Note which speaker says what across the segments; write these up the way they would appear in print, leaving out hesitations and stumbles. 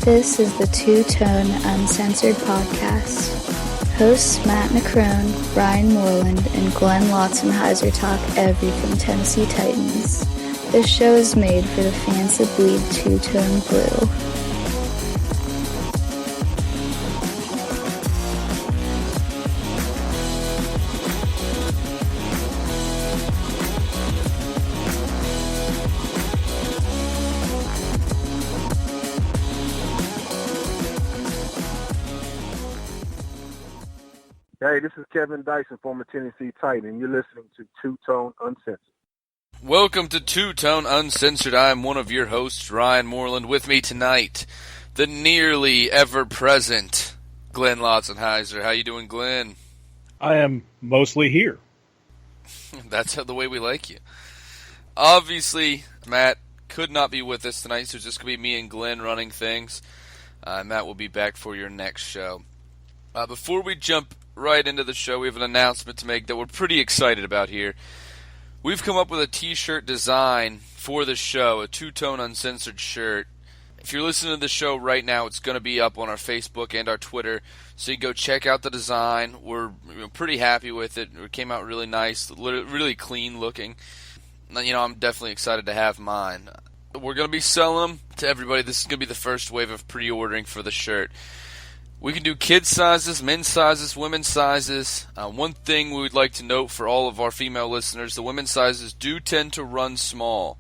Speaker 1: This is the Two-Tone Uncensored Podcast. Hosts Matt McCrone, Ryan Moreland, and Glenn Lotzenheiser talk everything Tennessee Titans. This show is made for the fans that bleed two-tone blue.
Speaker 2: Hey, this is Kevin Dyson, former Tennessee Titan, and you're listening to Two-Tone Uncensored.
Speaker 3: Welcome to Two-Tone Uncensored. I am one of your hosts, Ryan Moreland. With me tonight, the nearly ever-present Glenn Lotzenheiser. How you doing, Glenn?
Speaker 4: I am mostly here.
Speaker 3: That's the way we like you. Obviously, Matt could not be with us tonight, so it's just going to be me and Glenn running things. Matt will be back for your next show. Before we jump right into the show, we have an announcement to make that we're pretty excited about here. We've come up with a t-shirt design for the show, a Two-Tone Uncensored shirt. If you're listening to the show right now, it's going to be up on our Facebook and our Twitter, so you go check out the design. We're pretty happy with it. It came out really nice, really clean looking. I'm definitely excited to have mine. We're going to be selling them to everybody. This is going to be the first wave of pre-ordering for the shirt. We can do kids sizes, men's sizes, women's sizes. One thing we would like to note for all of our female listeners, the women's sizes do tend to run small.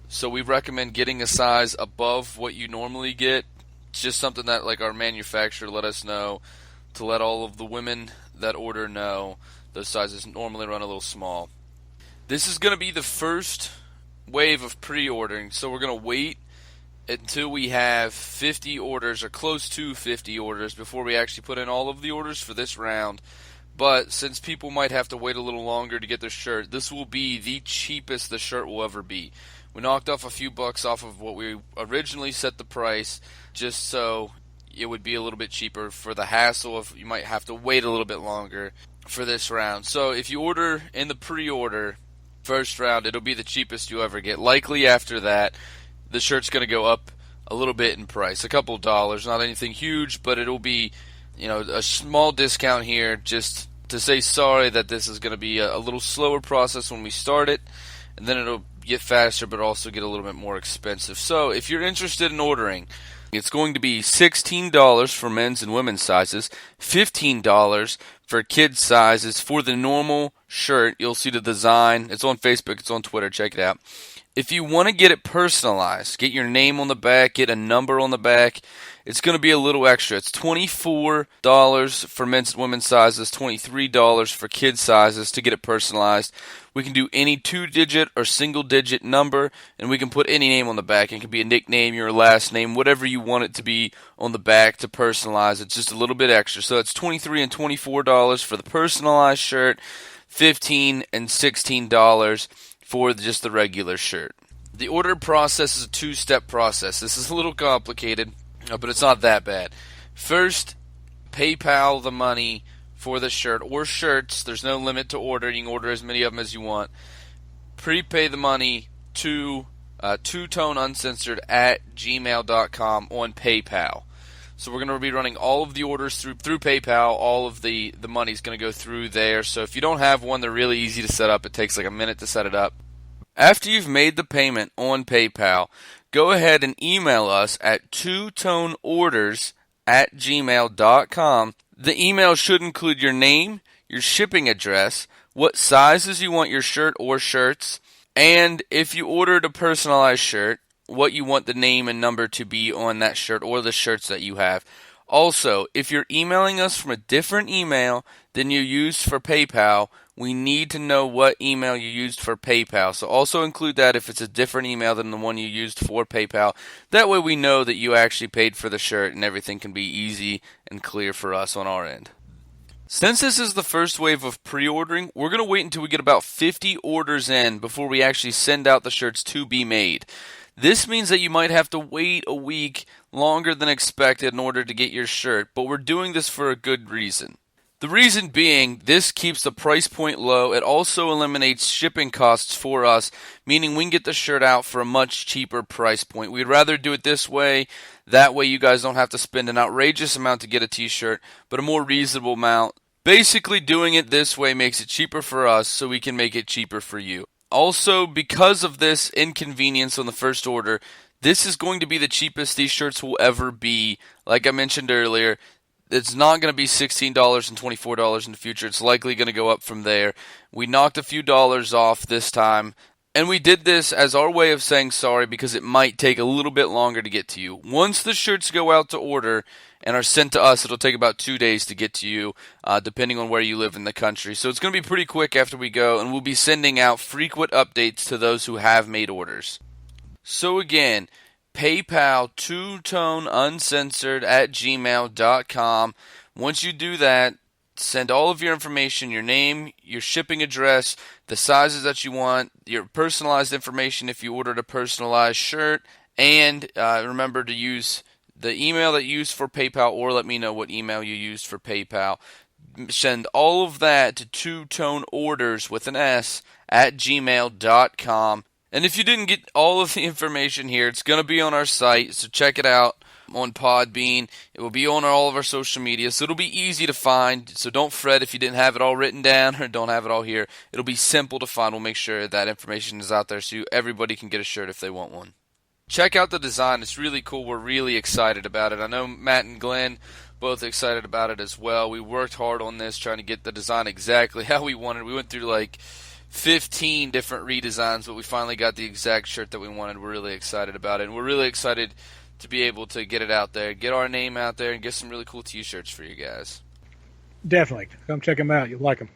Speaker 3: So we recommend getting a size above what you normally get. It's just something that our manufacturer let us know to let all of the women that order know those sizes normally run a little small. This is going to be the first wave of pre-ordering, so we're going to wait until we have 50 orders or close to 50 orders before we actually put in all of the orders for this round. But since people might have to wait a little longer to get their shirt, this will be the cheapest the shirt will ever be. We knocked off a few bucks off of what we originally set the price just so it would be a little bit cheaper for the hassle of you might have to wait a little bit longer for this round. So if you order in the pre-order first round, it'll be the cheapest you ever get. Likely after that, the shirt's going to go up a little bit in price, a couple of dollars, not anything huge, but it'll be, a small discount here just to say sorry that this is going to be a little slower process when we start it, and then it'll get faster but also get a little bit more expensive. So if you're interested in ordering, it's going to be $16 for men's and women's sizes, $15 for kids' sizes. For the normal shirt, you'll see the design. It's on Facebook, it's on Twitter, check it out. If you want to get it personalized, get your name on the back, get a number on the back, it's going to be a little extra. It's $24 for men's and women's sizes, $23 for kids' sizes to get it personalized. We can do any 2-digit or single-digit number, and we can put any name on the back. It can be a nickname, your last name, whatever you want it to be on the back to personalize. It's just a little bit extra. So it's $23 and $24 for the personalized shirt, $15 and $16 for just the regular shirt. The order process is a 2-step process. This is a little complicated, but it's not that bad. First, PayPal the money for the shirt or shirts. There's no limit to order. You can order as many of them as you want. Prepay the money to twotoneuncensored@gmail.com on PayPal. So we're going to be running all of the orders through PayPal. All of the money is going to go through there. So if you don't have one, they're really easy to set up. It takes a minute to set it up. After you've made the payment on PayPal, go ahead and email us at twotoneorders@gmail.com. The email should include your name, your shipping address, what sizes you want your shirt or shirts, and if you ordered a personalized shirt, what you want the name and number to be on that shirt or the shirts that you have. Also, if you're emailing us from a different email than you used for PayPal, we need to know what email you used for PayPal. So also include that if it's a different email than the one you used for PayPal. That way we know that you actually paid for the shirt and everything can be easy and clear for us on our end. Since this is the first wave of pre-ordering, we're going to wait until we get about 50 orders in before we actually send out the shirts to be made. This means that you might have to wait a week longer than expected in order to get your shirt, but we're doing this for a good reason. The reason being, this keeps the price point low. It also eliminates shipping costs for us, meaning we can get the shirt out for a much cheaper price point. We'd rather do it this way. That way you guys don't have to spend an outrageous amount to get a t-shirt, but a more reasonable amount. Basically, doing it this way makes it cheaper for us, so we can make it cheaper for you. Also, because of this inconvenience on the first order, this is going to be the cheapest these shirts will ever be. Like I mentioned earlier, it's not going to be $16 and $24 in the future. It's likely going to go up from there. We knocked a few dollars off this time, and we did this as our way of saying sorry because it might take a little bit longer to get to you. Once the shirts go out to order and are sent to us, it'll take about 2 days to get to you, depending on where you live in the country. So it's going to be pretty quick after we go, and we'll be sending out frequent updates to those who have made orders. So again, PayPal twotoneuncensored@gmail.com. Once you do that, send all of your information, your name, your shipping address, the sizes that you want, your personalized information if you ordered a personalized shirt, and remember to use the email that you used for PayPal, or let me know what email you used for PayPal. Send all of that to twotoneorders with an S @gmail.com. And if you didn't get all of the information here, it's going to be on our site, so check it out on Podbean. It will be on all of our social media, so it'll be easy to find. So don't fret if you didn't have it all written down or don't have it all here. It'll be simple to find. We'll make sure that information is out there so everybody can get a shirt if they want one. Check out the design. It's really cool. We're really excited about it. I know Matt and Glenn both excited about it as well. We worked hard on this, trying to get the design exactly how we wanted. We went through like 15 different redesigns, but we finally got the exact shirt that we wanted. We're really excited about it, and we're really excited to be able to get it out there, get our name out there, and get some really cool t-shirts for you guys.
Speaker 4: Definitely. Come check them out. You'll like them.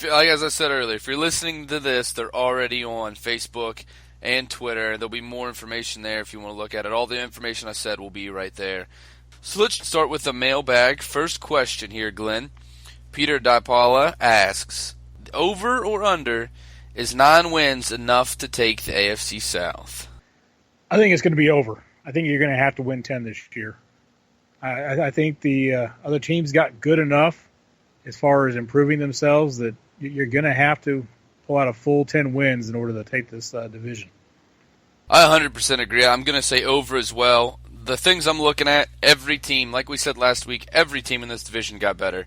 Speaker 3: Like as I said earlier, if you're listening to this, they're already on Facebook and Twitter. There'll be more information there if you want to look at it. All the information I said will be right there. So let's start with the mailbag. First question here, Glenn. Peter DiPaula asks, over or under, is 9 wins enough to take the AFC South?
Speaker 4: I think it's going to be over. I think you're going to have to win 10 this year. I think the other teams got good enough as far as improving themselves that you're going to have to pull out a full 10 wins in order to take this division.
Speaker 3: I 100% agree. I'm going to say over as well. The things I'm looking at, every team, like we said last week, every team in this division got better.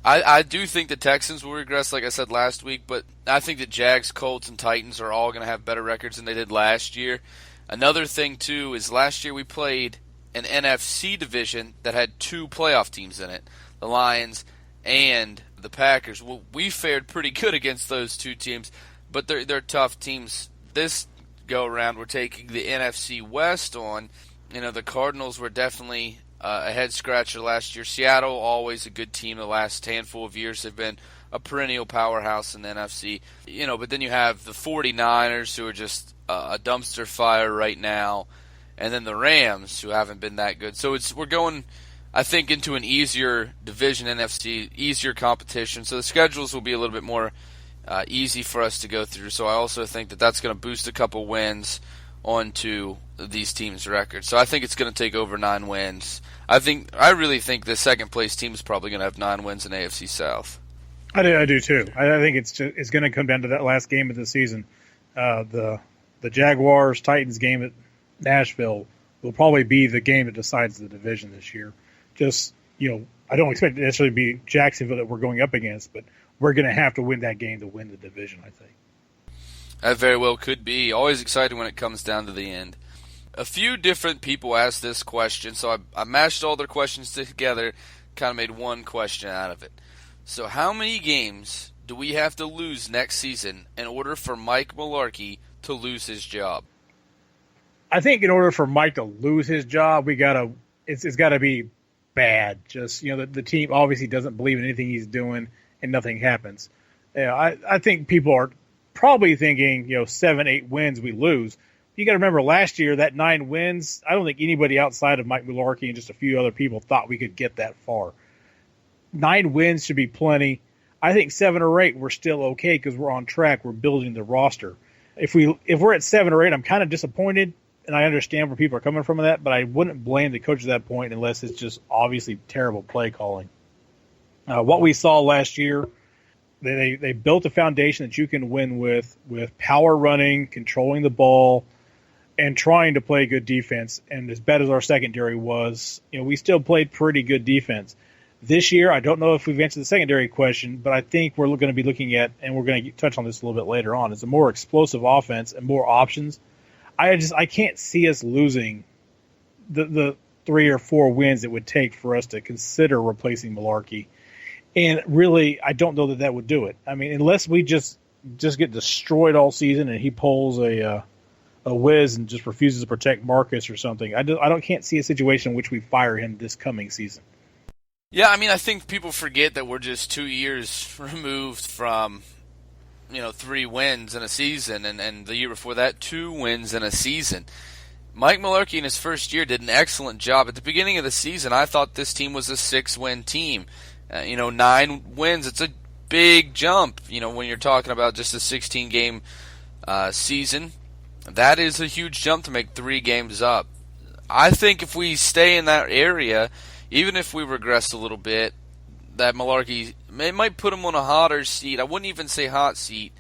Speaker 3: I do think the Texans will regress, like I said last week, but I think the Jags, Colts, and Titans are all going to have better records than they did last year. Another thing, too, is last year we played an NFC division that had 2 playoff teams in it, the Lions and the Packers. Well, we fared pretty good against those 2 teams, but they're tough teams. This go-around, we're taking the NFC West on. You know, the Cardinals were definitely a head-scratcher last year. Seattle, always a good team the last handful of years. They've been a perennial powerhouse in the NFC. You know, but then you have the 49ers, who are just a dumpster fire right now, and then the Rams, who haven't been that good. So we're going, I think, into an easier division, NFC, easier competition. So the schedules will be a little bit more easy for us to go through. So I also think that that's going to boost a couple wins onto these teams' records. So I think it's going to take over 9 wins. I really think the second place team is probably going to have 9 wins in AFC South.
Speaker 4: I do too. I think it's going to come down to that last game of the season. The Jaguars Titans game at Nashville will probably be the game that decides the division this year. Just, I don't expect it to necessarily be Jacksonville that we're going up against, but we're going to have to win that game to win the division, I think.
Speaker 3: That very well could be. Always exciting when it comes down to the end. A few different people asked this question, so I mashed all their questions together, kind of made one question out of it. So how many games do we have to lose next season in order for Mike Mularkey to lose his job?
Speaker 4: I think in order for Mike to lose his job, it's got to be bad. Just, the team obviously doesn't believe in anything he's doing and nothing happens. I think people are probably thinking, 7-8 wins we lose. You got to remember last year that 9 wins, I don't think anybody outside of Mike Mularkey and just a few other people thought we could get that far. 9 wins should be plenty. I think 7 or 8 we're still okay because we're on track. We're building the roster. If we're at 7 or 8, I'm kind of disappointed, and I understand where people are coming from with that, but I wouldn't blame the coach at that point unless it's just obviously terrible play calling. What we saw last year, they built a foundation that you can win with power running, controlling the ball, and trying to play good defense. And as bad as our secondary was, we still played pretty good defense. This year, I don't know if we've answered the secondary question, but I think we're going to be looking at, and we're going to touch on this a little bit later on, is a more explosive offense and more options. I can't see us losing the 3 or 4 wins it would take for us to consider replacing Malarkey. And really, I don't know that would do it. I mean, unless we just get destroyed all season and he pulls a whiz and just refuses to protect Marcus or something, I can't see a situation in which we fire him this coming season.
Speaker 3: Yeah, I mean, I think people forget that we're just 2 years removed from, 3 wins in a season, and the year before that, 2 wins in a season. Mike Malarkey in his first year did an excellent job. At the beginning of the season, I thought this team was a 6-win team. 9 wins, it's a big jump, when you're talking about just a 16-game season. That is a huge jump to make 3 games up. I think if we stay in that area, even if we regress a little bit, that Malarkey, it might put him on a hotter seat. I wouldn't even say hot seat,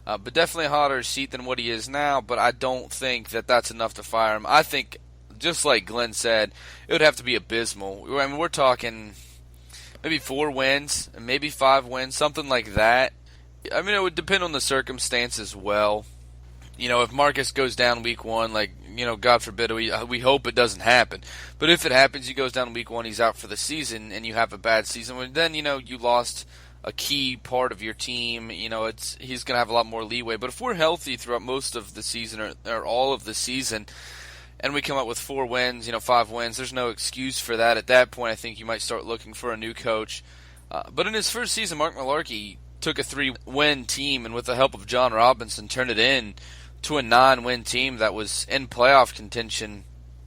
Speaker 3: but definitely a hotter seat than what he is now, but I don't think that that's enough to fire him. I think, just like Glenn said, it would have to be abysmal. I mean, we're talking maybe 4 wins, maybe 5 wins, something like that. I mean, it would depend on the circumstance as well. If Marcus goes down week 1, God forbid, we hope it doesngoing to happen. But if it happens, he goes down week 1, he's out for the season, and you have a bad season, well, then, you lost a key part of your team. He's going to have a lot more leeway. But if we're healthy throughout most of the season or all of the season, and we come up with 4 wins, 5 wins, there's no excuse for that. At that point, I think you might start looking for a new coach. But in his first season, Mark Malarkey took a 3-win team, and with the help of John Robinson, turned it in to a 9-win team that was in playoff contention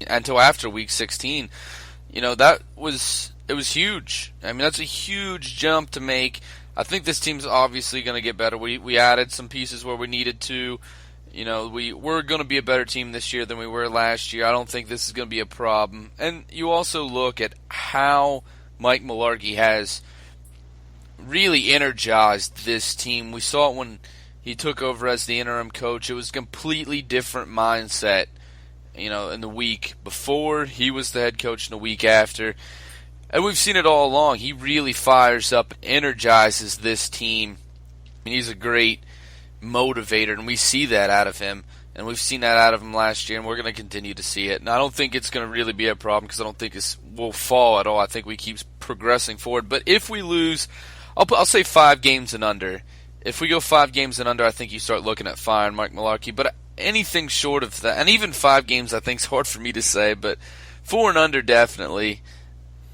Speaker 3: until after week 16. It was huge. I mean, that's a huge jump to make. I think this team's obviously going to get better. We added some pieces where we needed to. We're going to be a better team this year than we were last year. I don't think this is going to be a problem. And you also look at how Mike Malarkey has really energized this team. We saw it when he took over as the interim coach. It was a completely different mindset, in the week before. He was the head coach in the week after. And we've seen it all along. He really fires up, energizes this team. I mean, he's a great motivator, and we see that out of him. And we've seen that out of him last year, and we're going to continue to see it. And I don't think it's going to really be a problem because I don't think we'll fall at all. I think we keep progressing forward. But if we lose, I'll say 5 games and under. If we go 5 games and under, I think you start looking at firing Mike Malarkey. But anything short of that, and even 5 games I think is hard for me to say, but 4 and under definitely.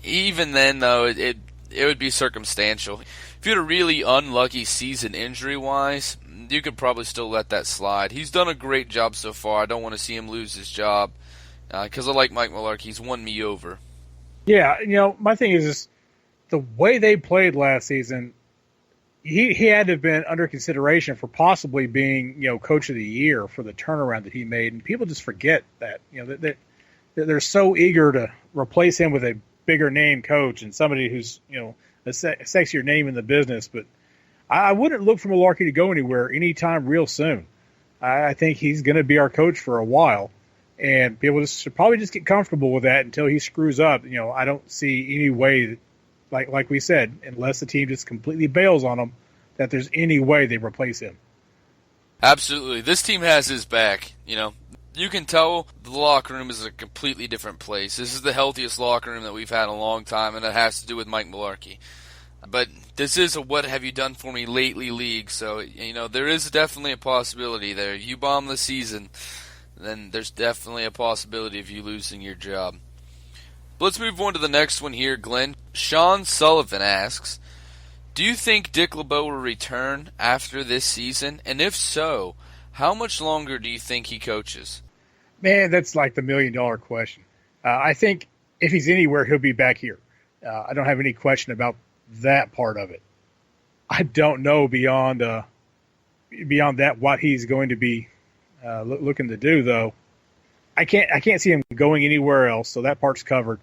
Speaker 3: Even then, though, it would be circumstantial. If you had a really unlucky season injury-wise, you could probably still let that slide. He's done a great job so far. I don't want to see him lose his job because I like Mike Malarkey. He's won me over.
Speaker 4: Yeah, my thing is the way they played last season, he had to have been under consideration for possibly being, coach of the year for the turnaround that he made. And people just forget that, that they're so eager to replace him with a bigger name coach and somebody who's, a sexier name in the business. But I wouldn't look for Malarkey to go anywhere anytime real soon. I think he's going to be our coach for a while. And people should probably just get comfortable with that until he screws up. I don't see any way, like we said, unless the team just completely bails on him, that there's any way they replace him.
Speaker 3: Absolutely. This team has his back. You can tell the locker room is a completely different place. This is the healthiest locker room that we've had in a long time, and it has to do with Mike Malarkey. But this is a what have you done for me lately league, so, there is definitely a possibility there. If you bomb the season, then there's definitely a possibility of you losing your job. But let's move on to the next one here, Glenn. Sean Sullivan asks, do you think Dick LeBeau will return after this season? And if so, how much longer do you think he coaches?
Speaker 4: Man, that's like the $1 million question. I think if he's anywhere, he'll be back here. I don't have any question about that part of it. I don't know beyond that what he's going to be looking to do, though. I can't see him going anywhere else, so that part's covered.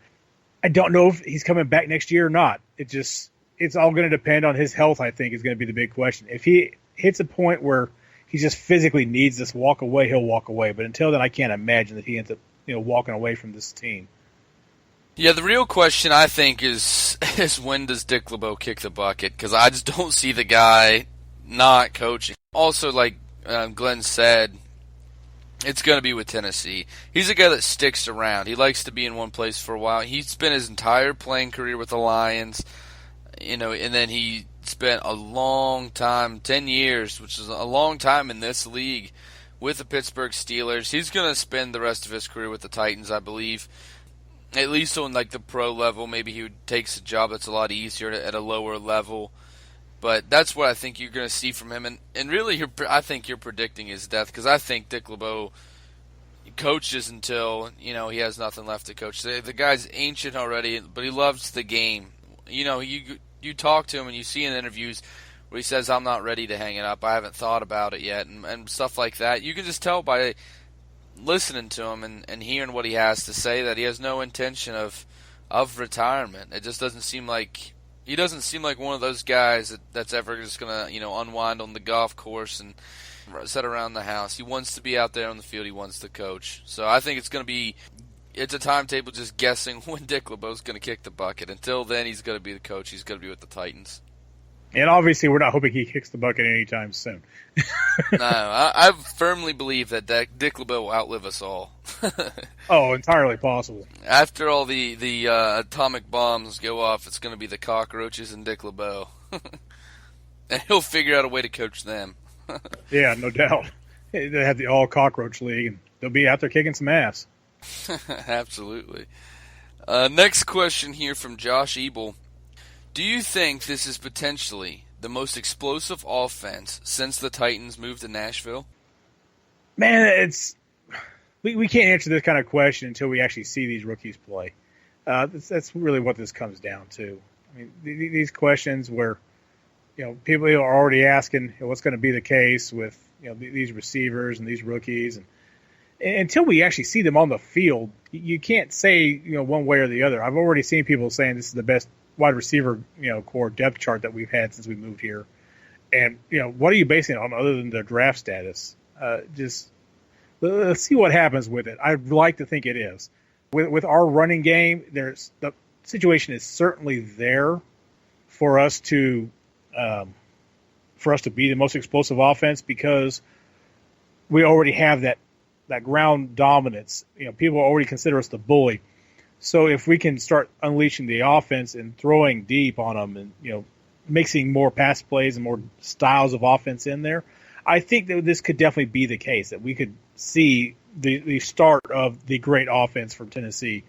Speaker 4: I don't know if he's coming back next year or not. It just it's all going to depend on his health, I think, is going to be the big question. If he hits a point where he just physically needs this walk away, he'll walk away. But until then, I can't imagine that he ends up, walking away from this team.
Speaker 3: Yeah, the real question, I think, is when does Dick LeBeau kick the bucket? Because I just don't see the guy not coaching. Also, like Glenn said, it's going to be with Tennessee. He's a guy that sticks around. He likes to be in one place for a while. He's spent his entire playing career with the Lions, and then he spent a long time, 10 years, which is a long time in this league, with the Pittsburgh Steelers. He's going to spend the rest of his career with the Titans, I believe. At least on like the pro level, maybe he takes a job that's a lot easier at a lower level. But that's what I think you're going to see from him. And really, I think you're predicting his death, because I think Dick LeBeau coaches until, he has nothing left to coach. The guy's ancient already, but he loves the game. You talk to him and you see in interviews where he says, I'm not ready to hang it up. I haven't thought about it yet, and stuff like that. You can just tell by listening to him and hearing what he has to say that he has no intention of retirement. It just doesn't seem like he doesn't seem like one of those guys that's ever just gonna unwind on the golf course and sit around the house. He wants to be out there on the field. He wants to coach. So I think it's a timetable just guessing when Dick LeBeau's going to kick the bucket. Until then, he's going to be the coach. He's going to be with the Titans.
Speaker 4: And obviously, we're not hoping he kicks the bucket anytime soon.
Speaker 3: No, I firmly believe that Dick LeBeau will outlive us all.
Speaker 4: Oh, entirely possible.
Speaker 3: After all the atomic bombs go off, it's going to be the cockroaches and Dick LeBeau. And he'll figure out a way to coach them.
Speaker 4: Yeah, no doubt. They have the all-cockroach league, and they'll be out there kicking some ass.
Speaker 3: Absolutely. Next question here from Josh Ebel. Do you think this is potentially the most explosive offense since the Titans moved to Nashville?
Speaker 4: Man, we can't answer this kind of question until we actually see these rookies play. That's really what this comes down to. I mean, these questions where people are already asking what's going to be the case with these receivers and these rookies, and until we actually see them on the field, you can't say one way or the other. I've already seen people saying this is the best wide receiver core depth chart that we've had since we moved here, and what are you basing it on other than their draft status? Just let's see what happens with it. I'd like to think it is with our running game. The situation is certainly there for us to be the most explosive offense, because we already have that ground dominance. People already consider us the bully. So if we can start unleashing the offense and throwing deep on them and, mixing more pass plays and more styles of offense in there, I think that this could definitely be the case, that we could see the start of the great offense from Tennessee.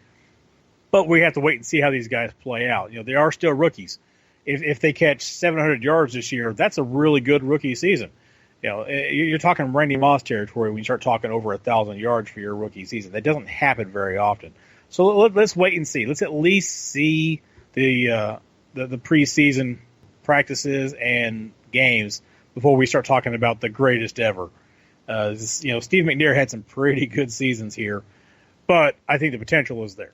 Speaker 4: But we have to wait and see how these guys play out. They are still rookies. If they catch 700 yards this year, that's a really good rookie season. You're talking Randy Moss territory when you start talking over 1,000 yards for your rookie season. That doesn't happen very often. So let's wait and see. Let's at least see the preseason practices and games before we start talking about the greatest ever. Steve McNair had some pretty good seasons here, but I think the potential is there.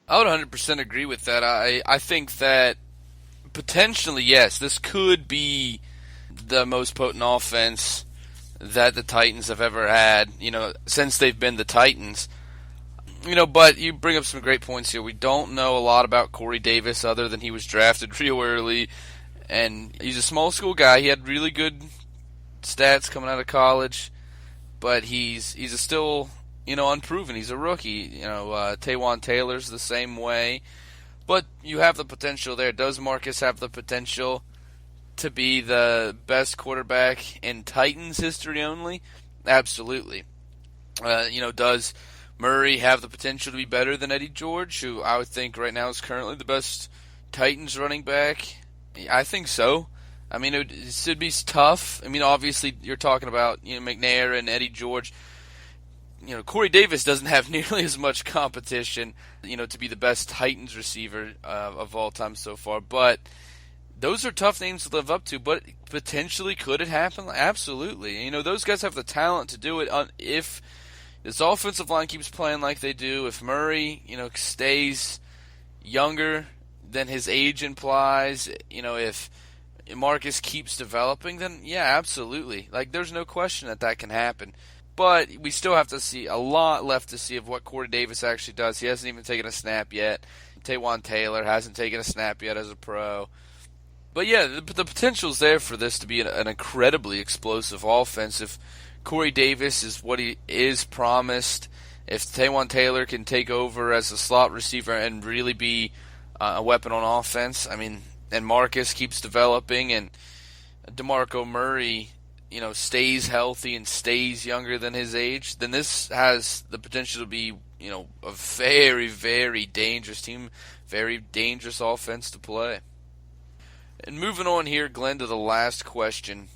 Speaker 3: I would 100% agree with that. I think that potentially, yes, this could be the most potent offense that the Titans have ever had, since they've been the Titans. But you bring up some great points here. We don't know a lot about Corey Davis other than he was drafted real early, and he's a small school guy. He had really good stats coming out of college, but he's still unproven. He's a rookie. Taywan Taylor's the same way, but you have the potential there. Does Marcus have the potential to be the best quarterback in Titans history only? Absolutely. Does Murray have the potential to be better than Eddie George, who I would think right now is currently the best Titans running back? I think so. I mean, it should be tough. I mean, obviously, you're talking about McNair and Eddie George. Corey Davis doesn't have nearly as much competition, to be the best Titans receiver of all time so far. But those are tough names to live up to. But potentially, could it happen? Absolutely. Those guys have the talent to do it. If this offensive line keeps playing like they do, if Murray, stays younger, than his age implies. If Marcus keeps developing, then yeah, absolutely. Like, there's no question that can happen. But we still have to see a lot left to see of what Corey Davis actually does. He hasn't even taken a snap yet. Taywan Taylor hasn't taken a snap yet as a pro. But yeah, the potential's there for this to be an incredibly explosive offense if Corey Davis is what he is promised. If Taywan Taylor can take over as a slot receiver and really be a weapon on offense, and Marcus keeps developing, and DeMarco Murray, stays healthy and stays younger than his age, then this has the potential to be, a very, very dangerous team, very dangerous offense to play. And moving on here, Glenn, to the last question.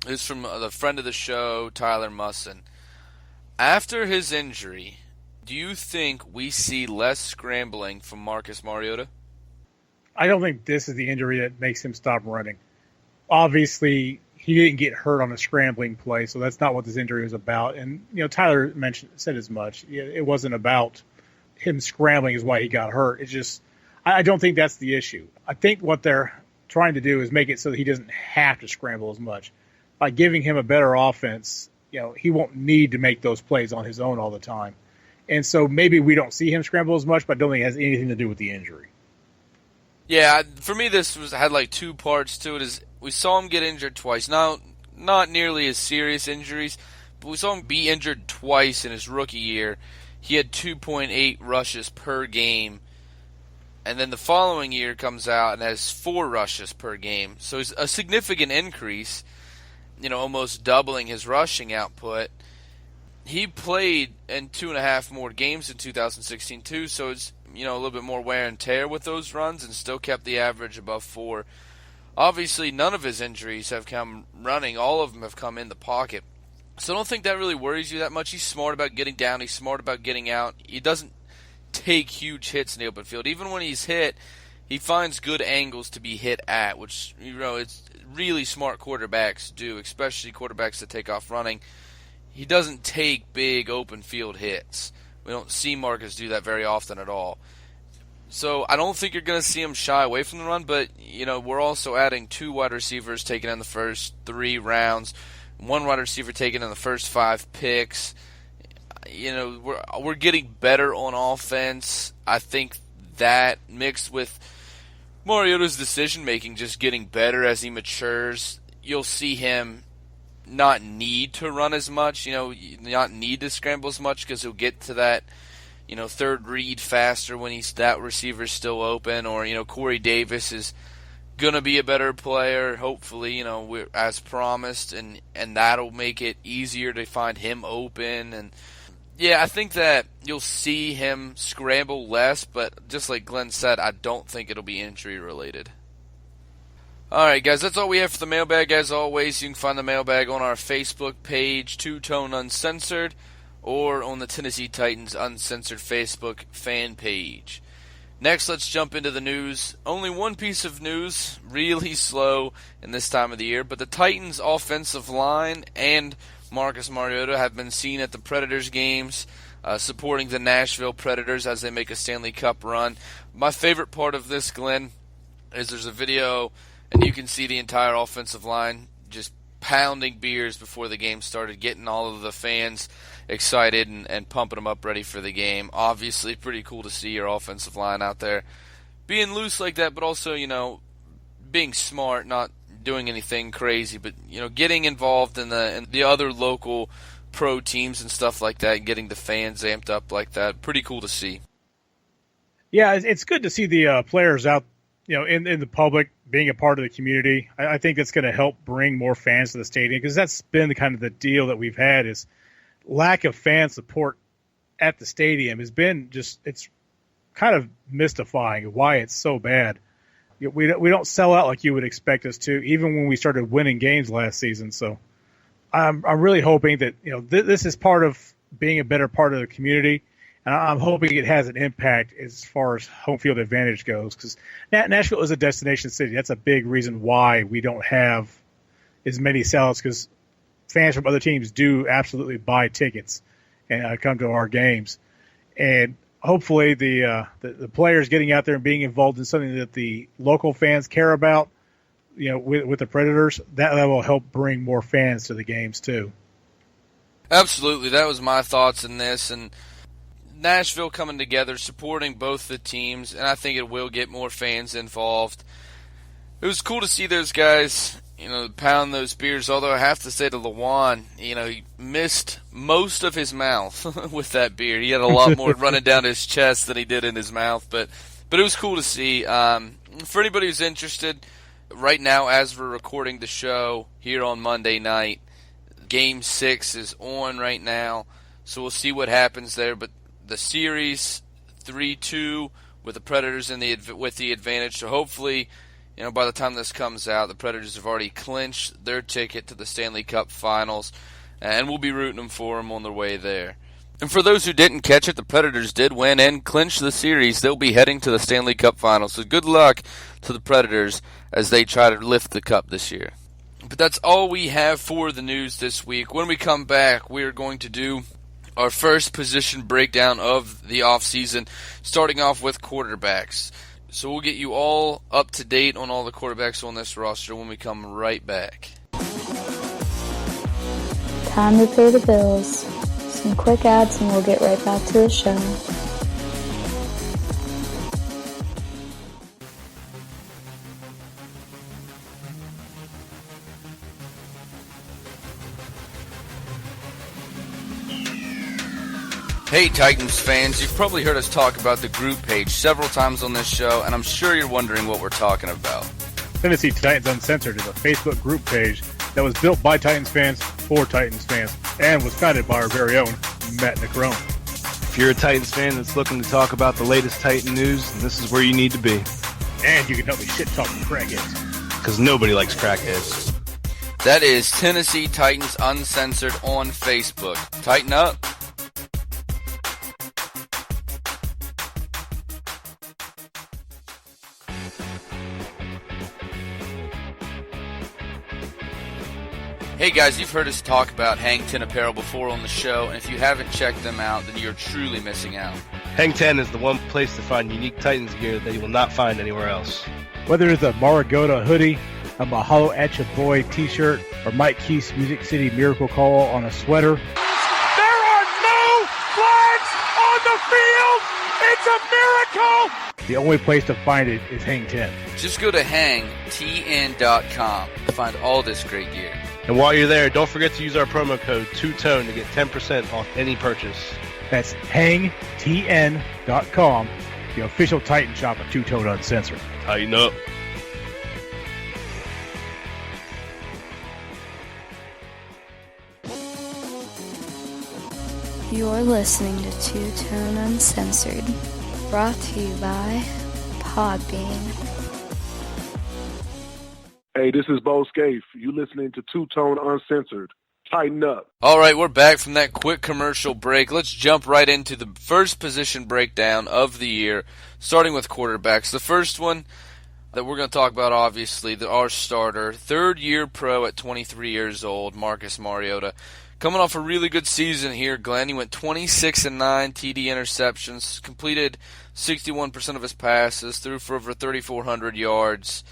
Speaker 3: This is from the friend of the show, Tyler Musson. After his injury, do you think we see less scrambling from Marcus Mariota?
Speaker 4: I don't think this is the injury that makes him stop running. Obviously, he didn't get hurt on a scrambling play, so that's not what this injury was about. And Tyler said as much. It wasn't about him scrambling is why he got hurt. It's just I don't think that's the issue. I think what they're trying to do is make it so that he doesn't have to scramble as much. By giving him a better offense, he won't need to make those plays on his own all the time. And so maybe we don't see him scramble as much, but I don't think it has anything to do with the injury.
Speaker 3: Yeah, for me this had like two parts to it. Is we saw him get injured twice. Now, not nearly as serious injuries, but we saw him be injured twice in his rookie year. He had 2.8 rushes per game. And then the following year comes out and has 4 rushes per game. So it's a significant increase, almost doubling his rushing output. He played in 2.5 more games in 2016 too, so it's a little bit more wear and tear with those runs and still kept the average above 4. Obviously, none of his injuries have come running. All of them have come in the pocket. So I don't think that really worries you that much. He's smart about getting down. He's smart about getting out. He doesn't take huge hits in the open field. Even when he's hit, he finds good angles to be hit at, which it's really smart quarterbacks do, especially quarterbacks that take off running. He doesn't take big open field hits. We don't see Marcus do that very often at all. So I don't think you're going to see him shy away from the run, but we're also adding 2 wide receivers taken in the first 3 rounds, 1 wide receiver taken in the first 5 picks. We're getting better on offense. I think that mixed with Mariota's decision-making just getting better as he matures, you'll see him not need to run as much, not need to scramble as much because he'll get to that, third read faster when that receiver's still open, or, Corey Davis is going to be a better player, hopefully, as promised, and that'll make it easier to find him open. And yeah, I think that you'll see him scramble less, but just like Glenn said, I don't think it'll be injury related. Alright guys, that's all we have for the mailbag. As always, you can find the mailbag on our Facebook page, Two Tone Uncensored, or on the Tennessee Titans Uncensored Facebook fan page. Next, let's jump into the news. Only one piece of news, really slow in this time of the year, but the Titans offensive line and Marcus Mariota have been seen at the Predators games, supporting the Nashville Predators as they make a Stanley Cup run. My favorite part of this, Glenn, is there's a video, and you can see the entire offensive line just pounding beers before the game started, getting all of the fans excited and pumping them up ready for the game. Obviously, pretty cool to see your offensive line out there being loose like that, but also, being smart, not doing anything crazy, but getting involved in the other local pro teams and stuff like that, and getting the fans amped up like that. Pretty cool to see.
Speaker 4: Yeah, it's good to see the players out, in the public, being a part of the community. I think that's going to help bring more fans to the stadium, because that's been kind of the deal that we've had, is lack of fan support at the stadium has been it's kind of mystifying why it's so bad. We don't sell out like you would expect us to, even when we started winning games last season. So I'm really hoping that this is part of being a better part of the community, and I'm hoping it has an impact as far as home field advantage goes, because Nashville is a destination city. That's a big reason why we don't have as many sellouts, because fans from other teams do absolutely buy tickets and come to our games. And hopefully the players getting out there and being involved in something that the local fans care about, with the Predators, that will help bring more fans to the games too.
Speaker 3: Absolutely. That was my thoughts in this. And Nashville coming together, supporting both the teams, and I think it will get more fans involved. It was cool to see those guys, pound those beers, although I have to say to Lawan, he missed most of his mouth with that beer. He had a lot more running down his chest than he did in his mouth, but it was cool to see. For anybody who's interested, right now as we're recording the show here on Monday night, Game 6 is on right now, so we'll see what happens there. But the series 3-2 with the Predators with the advantage. So hopefully, by the time this comes out, the Predators have already clinched their ticket to the Stanley Cup Finals, and we'll be rooting for them on their way there. And for those who didn't catch it, the Predators did win and clinch the series. They'll be heading to the Stanley Cup Finals. So good luck to the Predators as they try to lift the cup this year. But that's all we have for the news this week. When we come back, we're going to do our first position breakdown of the offseason, starting off with quarterbacks. So we'll get you all up to date on all the quarterbacks on this roster when we come right back.
Speaker 1: Time to pay the bills. Some quick ads and we'll get right back to the show.
Speaker 3: Hey Titans fans, you've probably heard us talk about the group page several times on this show, and I'm sure you're wondering what we're talking about.
Speaker 4: Tennessee Titans Uncensored is a Facebook group page that was built by Titans fans for Titans fans and was founded by our very own Matt Necrone.
Speaker 5: If you're a Titans fan that's looking to talk about the latest Titan news, this is where you need to be.
Speaker 4: And you can help me shit talk crackheads.
Speaker 5: Because nobody likes crackheads.
Speaker 3: That is Tennessee Titans Uncensored on Facebook. Tighten up. Hey guys, you've heard us talk about Hang 10 Apparel before on the show, and if you haven't checked them out, then you're truly missing out.
Speaker 5: Hang 10 is the one place to find unique Titans gear that you will not find anywhere else.
Speaker 4: Whether it's a Maragota hoodie, a Mahalo at Your Boy t-shirt, or Mike Keith's Music City Miracle Call on a sweater.
Speaker 6: There are no flags on the field! It's a miracle!
Speaker 4: The only place to find it is Hang 10.
Speaker 3: Just go to hangtn.com to find all this great gear.
Speaker 5: And while you're there, don't forget to use our promo code TWOTONE to get 10% off any purchase.
Speaker 4: That's hangtn.com, the official Titan shop of Two Tone Uncensored.
Speaker 5: Tighten up.
Speaker 1: You're listening to Two Tone Uncensored, brought to you by Podbean.
Speaker 2: Hey, this is Bo Scaife. You listening to Two Tone Uncensored. Tighten up.
Speaker 3: All right, we're back from that quick commercial break. Let's jump right into the first position breakdown of the year, starting with quarterbacks. The first one that we're going to talk about, obviously, our starter, third-year pro at 23 years old, Marcus Mariota. Coming off a really good season here, Glenn. He went 26-9 TD interceptions, completed 61% of his passes, threw for over 3,400 yards.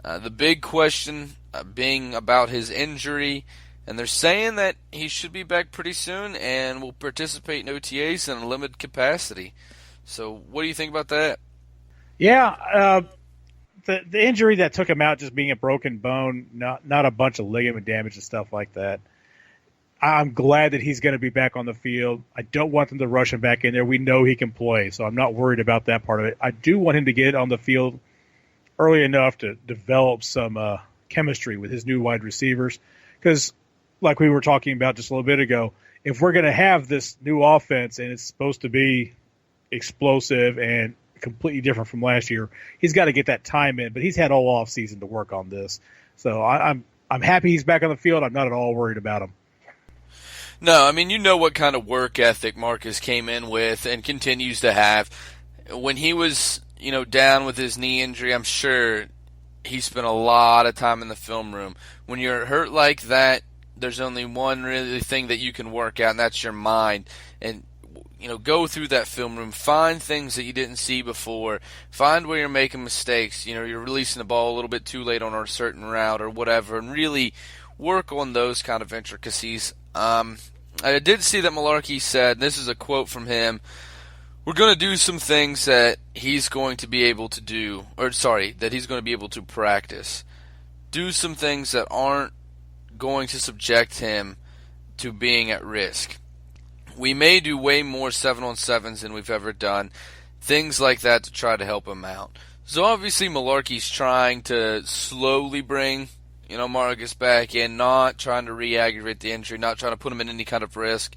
Speaker 3: The big question being about his injury, and they're saying that he should be back pretty soon and will participate in OTAs in a limited capacity. So what do you think about that?
Speaker 4: Yeah, the injury that took him out just being a broken bone, not a bunch of ligament damage and stuff like that. I'm glad that he's going to be back on the field. I don't want them to rush him back in there. We know he can play, so I'm not worried about that part of it. I do want him to get on the field early enough to develop some chemistry with his new wide receivers. Because, like we were talking about just a little bit ago, if we're going to have this new offense and it's supposed to be explosive and completely different from last year, he's got to get that time in. But he's had all off season to work on this. So I'm happy he's back on the field. I'm not at all worried about him.
Speaker 3: No, I mean, you know what kind of work ethic Marcus came in with and continues to have. When he was, down with his knee injury, I'm sure he spent a lot of time in the film room. When you're hurt like that, there's only one really thing that you can work out, and that's your mind. And go through that film room, find things that you didn't see before, find where you're making mistakes. You're releasing the ball a little bit too late on a certain route or whatever, and really work on those kind of intricacies. I did see that Malarkey said, this is a quote from him, we're going to do some things that he's going to be able to do, that he's going to be able to practice. Do some things that aren't going to subject him to being at risk. We may do way more 7-on-7s than we've ever done. Things like that to try to help him out. So obviously Malarkey's trying to slowly bring Marcus back in, not trying to re-aggravate the injury, not trying to put him in any kind of risk.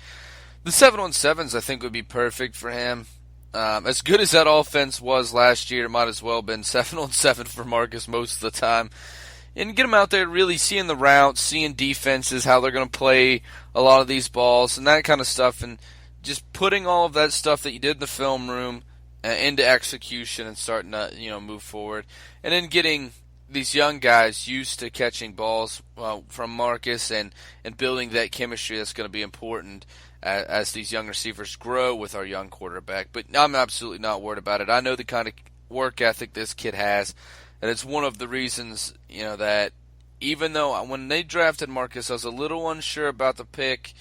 Speaker 3: The 7-on-7s I think would be perfect for him. As good as that offense was last year, it might as well have been 7-on-7 for Marcus most of the time. And get him out there really seeing the routes, seeing defenses, how they're going to play a lot of these balls, and that kind of stuff. And just putting all of that stuff that you did in the film room into execution and starting to move forward. And then getting these young guys used to catching balls from Marcus and building that chemistry that's going to be important as these young receivers grow with our young quarterback. But I'm absolutely not worried about it. I know the kind of work ethic this kid has, and it's one of the reasons that even though when they drafted Marcus, I was a little unsure about the pick,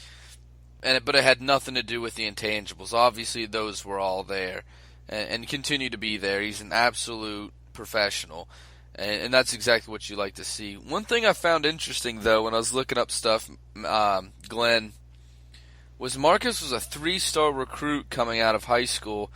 Speaker 3: but it had nothing to do with the intangibles. Obviously, those were all there and continue to be there. He's an absolute professional. And that's exactly what you like to see. One thing I found interesting, though, when I was looking up stuff, Glenn, was Marcus was a 3-star recruit coming out of high school.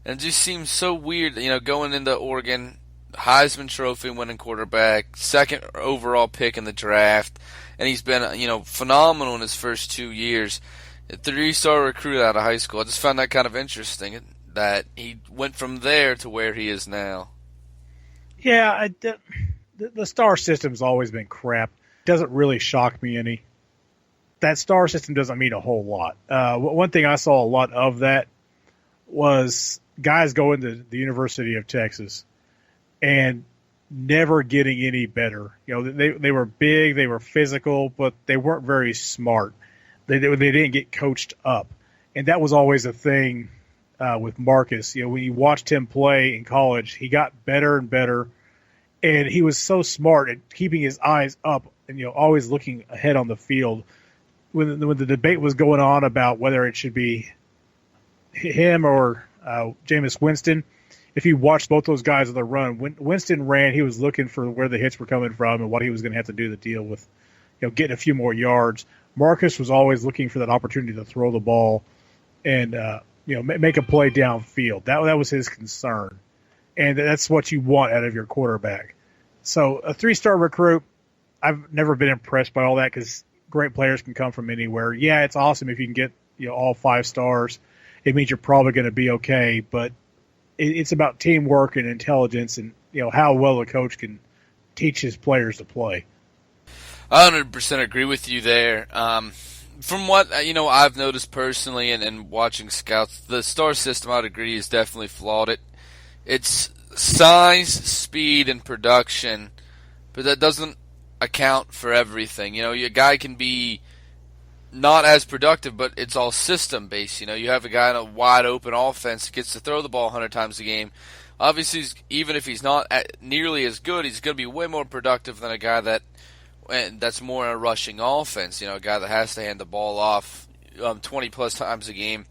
Speaker 3: And it just seems so weird, going into Oregon, Heisman Trophy winning quarterback, 2nd overall pick in the draft. And he's been, phenomenal in his first 2 years. A 3-star recruit out of high school. I just found that kind of interesting, that he went from there to where he is now.
Speaker 4: Yeah, the star system's always been crap. Doesn't really shock me any. That star system doesn't mean a whole lot. One thing I saw a lot of that was guys going to the University of Texas and never getting any better. They were big, they were physical, but they weren't very smart. They didn't get coached up, and that was always a thing. With Marcus, when you watched him play in college, he got better and better, and he was so smart at keeping his eyes up and always looking ahead on the field. When the debate was going on about whether it should be him or Jameis Winston, if you watched both those guys on the run, when Winston ran, he was looking for where the hits were coming from and what he was going to have to do to deal with, getting a few more yards. Marcus was always looking for that opportunity to throw the ball and make a play downfield. That was his concern. And that's what you want out of your quarterback. So a 3-star recruit, I've never been impressed by all that because great players can come from anywhere. Yeah, it's awesome if you can get all 5 stars. It means you're probably going to be okay, but it's about teamwork and intelligence and how well a coach can teach his players to play.
Speaker 3: I 100% agree with you there. From what I've noticed personally and watching scouts, the star system, I'd agree, is definitely flawed. It's size, speed, and production, but that doesn't account for everything. A guy can be not as productive, but it's all system based. You have a guy in a wide open offense that gets to throw the ball 100 times a game. Obviously, even if he's not nearly as good, he's going to be way more productive than a guy that's more in a rushing offense, a guy that has to hand the ball off 20-plus times a game.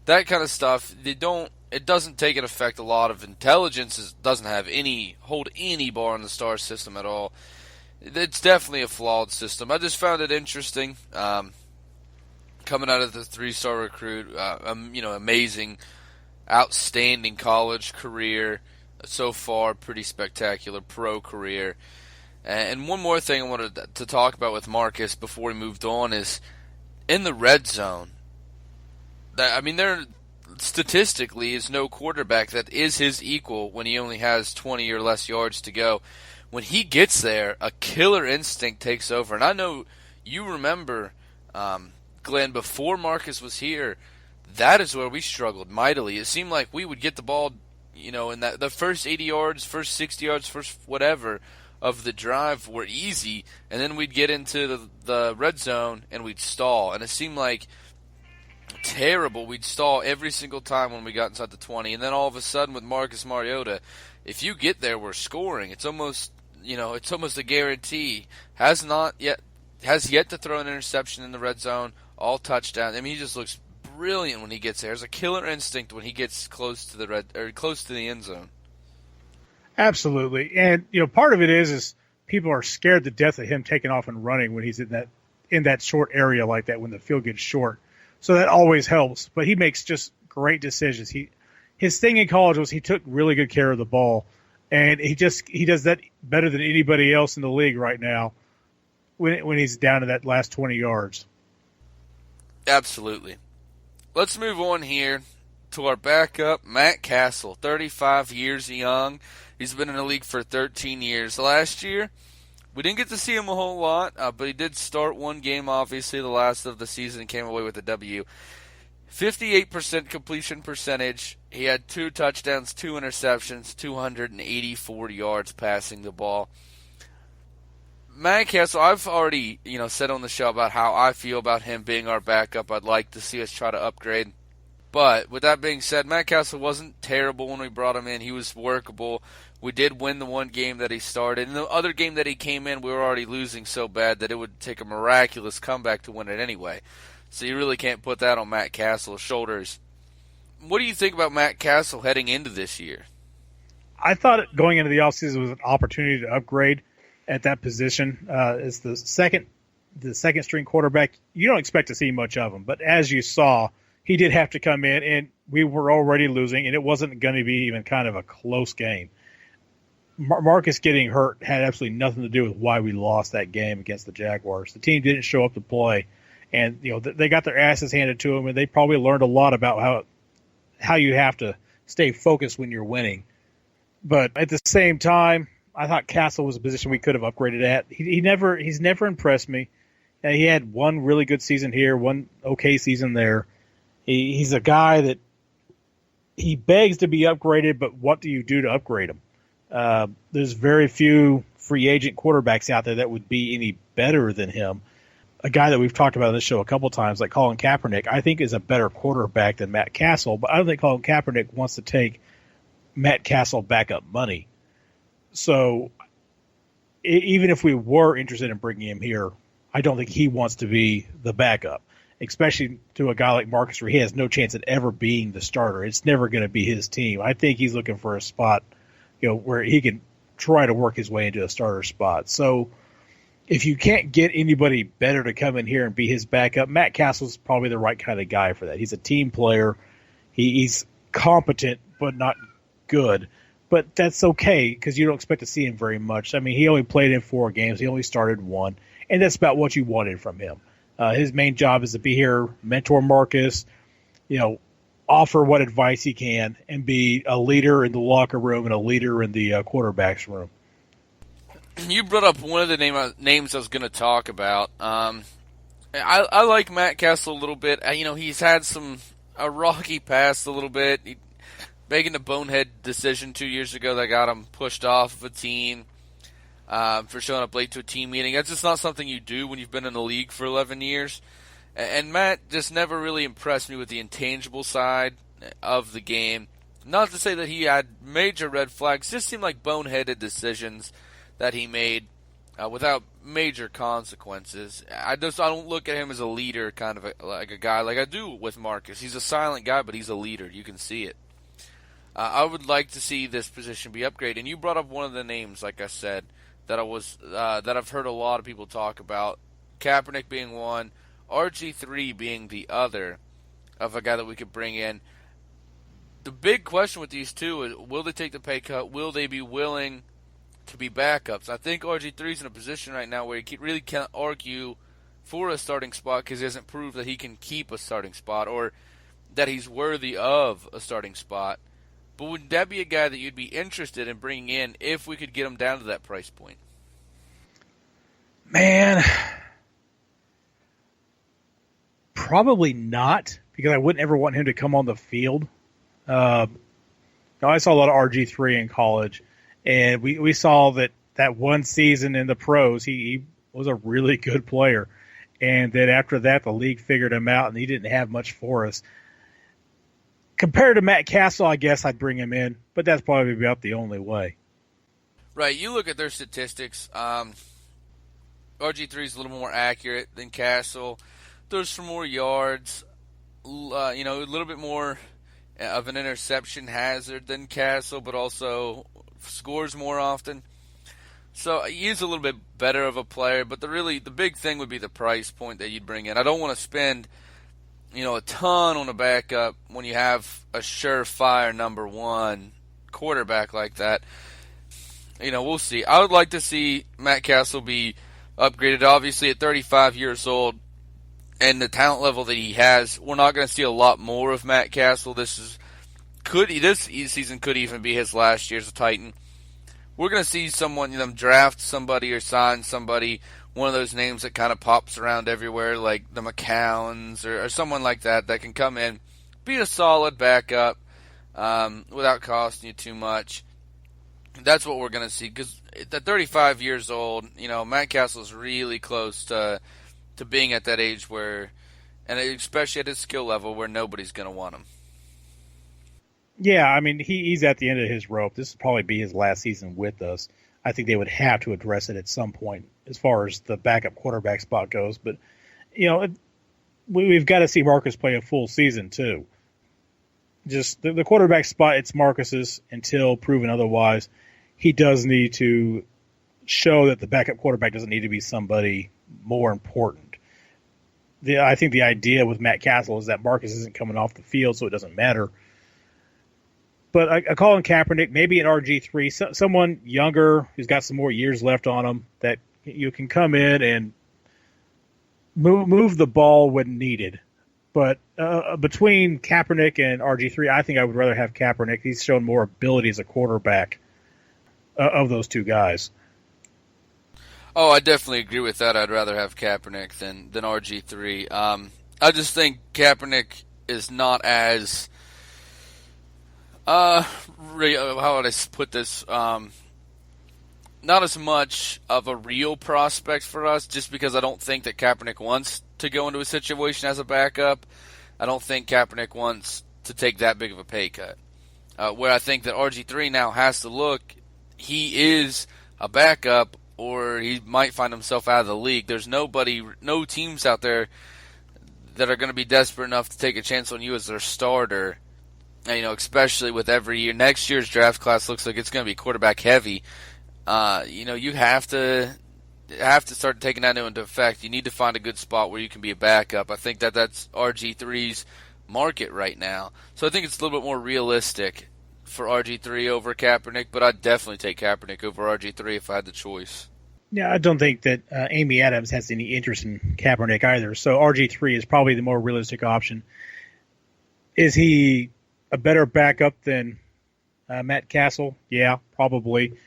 Speaker 3: That kind of stuff, it doesn't take an effect a lot of intelligence. It doesn't hold any bar in the star system at all. It's definitely a flawed system. I just found it interesting coming out of the 3-star recruit, amazing, outstanding college career so far, pretty spectacular pro career. And one more thing I wanted to talk about with Marcus before we moved on is in the red zone. There statistically is no quarterback that is his equal when he only has 20 or less yards to go. When he gets there, a killer instinct takes over. And I know you remember, Glenn, before Marcus was here, that is where we struggled mightily. It seemed like we would get the ball, in the first 80 yards, first 60 yards, first whatever of the drive were easy, and then we'd get into the red zone and we'd stall. And it seemed like terrible. We'd stall every single time when we got inside the 20, and then all of a sudden with Marcus Mariota, if you get there, we're scoring. It's almost a guarantee. Has yet to throw an interception in the red zone, all touchdowns. I mean, he just looks brilliant when he gets there. There's a killer instinct when he gets close to the end zone.
Speaker 4: Absolutely. And part of it is people are scared to death of him taking off and running when he's in that short area like that when the field gets short. So that always helps. But he makes just great decisions. His thing in college was he took really good care of the ball, and he does that better than anybody else in the league right now when he's down to that last 20 yards.
Speaker 3: Absolutely. Let's move on here to our backup, Matt Castle, 35 years young. He's been in the league for 13 years. Last year, we didn't get to see him a whole lot, but he did start one game, obviously, the last of the season, and came away with a W. 58% completion percentage. He had 2 touchdowns, 2 interceptions, 284 yards passing the ball. Matt Castle, I've already said on the show about how I feel about him being our backup. I'd like to see us try to upgrade. But with that being said, Matt Castle wasn't terrible when we brought him in. He was workable. We did win the one game that he started. In the other game that he came in, we were already losing so bad that it would take a miraculous comeback to win it anyway. So you really can't put that on Matt Castle's shoulders. What do you think about Matt Castle heading into this year?
Speaker 4: I thought going into the offseason was an opportunity to upgrade at that position. As the second string quarterback, you don't expect to see much of him. But as you saw, he did have to come in, and we were already losing, and it wasn't going to be even kind of a close game. Marcus getting hurt had absolutely nothing to do with why we lost that game against the Jaguars. The team didn't show up to play, and they got their asses handed to them, and they probably learned a lot about how you have to stay focused when you're winning. But at the same time, I thought Castle was a position we could have upgraded at. He's never impressed me. He had one really good season here, one okay season there. He's a guy that he begs to be upgraded, but what do you do to upgrade him? There's very few free agent quarterbacks out there that would be any better than him. A guy that we've talked about on this show a couple times, like Colin Kaepernick, I think is a better quarterback than Matt Castle, but I don't think Colin Kaepernick wants to take Matt Castle backup money. So even if we were interested in bringing him here, I don't think he wants to be the backup, especially to a guy like Marcus where he has no chance at ever being the starter. It's never going to be his team. I think he's looking for a spot, where he can try to work his way into a starter spot. So if you can't get anybody better to come in here and be his backup, Matt Castle's probably the right kind of guy for that. He's a team player. He's competent, but not good. But that's okay because you don't expect to see him very much. I mean, he only played in 4 games. He only started 1. And that's about what you wanted from him. His main job is to be here, mentor Marcus, offer what advice he can, and be a leader in the locker room and a leader in the quarterback's room.
Speaker 3: You brought up one of the names I was going to talk about. I like Matt Castle a little bit. He's had a rocky past a little bit. Making a bonehead decision 2 years ago that got him pushed off of a team for showing up late to a team meeting. That's just not something you do when you've been in the league for 11 years. And Matt just never really impressed me with the intangible side of the game. Not to say that he had major red flags, just seemed like boneheaded decisions that he made without major consequences. I don't look at him as a leader, kind of like a guy like I do with Marcus. He's a silent guy, but he's a leader. You can see it. I would like to see this position be upgraded. And you brought up one of the names, like I said, that I've heard a lot of people talk about. Kaepernick being one, RG3 being the other of a guy that we could bring in. The big question with these two is, will they take the pay cut? Will they be willing to be backups? I think RG3 is in a position right now where he really can't argue for a starting spot because he hasn't proved that he can keep a starting spot or that he's worthy of a starting spot. But would that be a guy that you'd be interested in bringing in if we could get him down to that price point?
Speaker 4: Man, probably not, because I wouldn't ever want him to come on the field. I saw a lot of RG3 in college, and we saw that one season in the pros, he was a really good player. and then after that, the league figured him out, and he didn't have much for us. Compared to Matt Castle, I guess I'd bring him in, but that's probably about the only way.
Speaker 3: Right, you look at their statistics. RG3 is a little more accurate than Castle. Throws for more yards. A little bit more of an interception hazard than Castle, but also scores more often. So he is a little bit better of a player, but the big thing would be the price point that you'd bring in. I don't want to spend, a ton on a backup when you have a surefire number one quarterback like that. We'll see. I would like to see Matt Castle be upgraded. Obviously, at 35 years old and the talent level that he has, we're not going to see a lot more of Matt Castle. This season could even be his last year as a Titan. We're going to see someone, draft somebody or sign somebody, one of those names that kind of pops around everywhere, like the McCowns or someone like that can come in, be a solid backup without costing you too much. That's what we're going to see, because at 35 years old, Matt Castle's really close to being at that age where, and especially at his skill level, where nobody's going to want him.
Speaker 4: Yeah, I mean, he's at the end of his rope. This will probably be his last season with us. I think they would have to address it at some point as far as the backup quarterback spot goes. But, we've got to see Marcus play a full season, too. Just the quarterback spot, it's Marcus's until proven otherwise. He does need to show that the backup quarterback doesn't need to be somebody more important. I think the idea with Matt Castle is that Marcus isn't coming off the field, so it doesn't matter. But I call him Kaepernick, maybe an RG3, someone younger who's got some more years left on him that you can come in and move the ball when needed. But between Kaepernick and RG3, I think I would rather have Kaepernick. He's shown more ability as a quarterback of those two guys.
Speaker 3: Oh, I definitely agree with that. I'd rather have Kaepernick than RG3. I just think Kaepernick is not as... how would I put this? Not as much of a real prospect for us, just because I don't think that Kaepernick wants to go into a situation as a backup. I don't think Kaepernick wants to take that big of a pay cut. Where I think that RG3 now has to look, he is a backup, or he might find himself out of the league. There's no teams out there that are going to be desperate enough to take a chance on you as their starter. Especially with every year. Next year's draft class looks like it's going to be quarterback heavy. You have to start taking that into effect. You need to find a good spot where you can be a backup. I think that's RG3's market right now. So I think it's a little bit more realistic for RG3 over Kaepernick, but I'd definitely take Kaepernick over RG3 if I had the choice.
Speaker 4: Yeah, I don't think that Amy Adams has any interest in Kaepernick either. So RG3 is probably the more realistic option. Is he a better backup than Matt Castle? Yeah, probably.